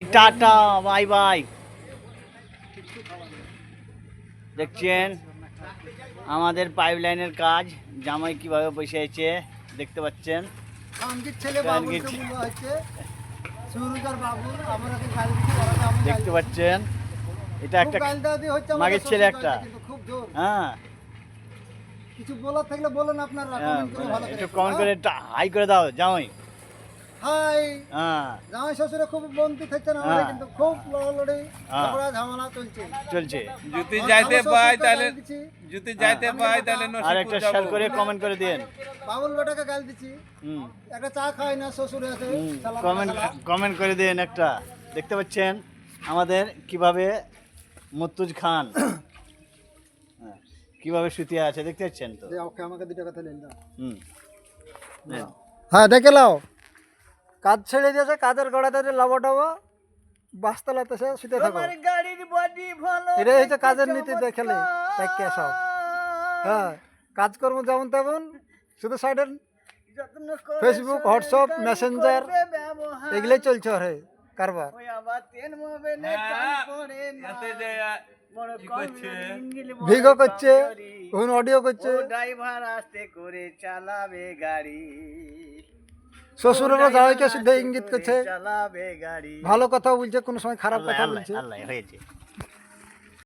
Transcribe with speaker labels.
Speaker 1: Tata, bye bye. দেখছেন আমাদের pipe লাইনের কাজ, জামাই কিভাবে বসে আছে দেখতে পাচ্ছেন। দেখতে পাচ্ছেন এটা একটা মাগের ছেলে একটা। হ্যাঁ,
Speaker 2: কিছু বলার থাকলে বলুন আপনারা,
Speaker 1: একটু কমেন্ট করে হাই করে দাও জামাই।
Speaker 2: হাই।
Speaker 1: হ্যাঁ,
Speaker 2: জামাই শ্বশুরে খুব বন্ধু থাকছেন আমাদের, কিন্তু খুব লড়ালড়ি ঝগড়া ঝামেলা
Speaker 1: চলছে।
Speaker 3: যদি যাইতে পাই তাহলে
Speaker 1: আর একটা শেয়ার করে কমেন্ট করে দেন।
Speaker 2: বাবুল বেটাকে গাল দিচ্ছি, একটা চা খাই না শ্বশুর আছে।
Speaker 1: কমেন্ট করে দেন একটা। দেখতে পাচ্ছেন আমাদের কিভাবে মুত্তুজ খান কিভাবে শুতিয়ে আছে, দেখতে পাচ্ছেন তো।
Speaker 2: ওকে, আমাকে দুটো কথা নেন দাও।
Speaker 1: নেন।
Speaker 2: হ্যাঁ, দেখে লাও, কাজ ছেড়ে দিয়েছে, কাজের গড়াতে লাভ টাবো বাসতলাতে শুতে থাকো। এটাই হচ্ছে কাজের নীতি, দেখলে দেখে সব। হ্যাঁ, কাজকর্ম যেমন তেমন, শুধু সাইডে ফেসবুক, হোয়াটসঅ্যাপ, মেসেঞ্জার এগুলোই চলছে রে কারবার। ভিগো করছে, অডিও করছে,
Speaker 1: ড্রাইভার আস্তে করে চালাবে গাড়ি,
Speaker 2: শ্বশুরেরও জামাইকে শুদ্ধ ইঙ্গিত করছে,
Speaker 1: চালাবে গাড়ি।
Speaker 2: ভালো কথা বলছে, কোনো সময় খারাপ কথা বলছে।
Speaker 1: আল্লাহ হয়েছে।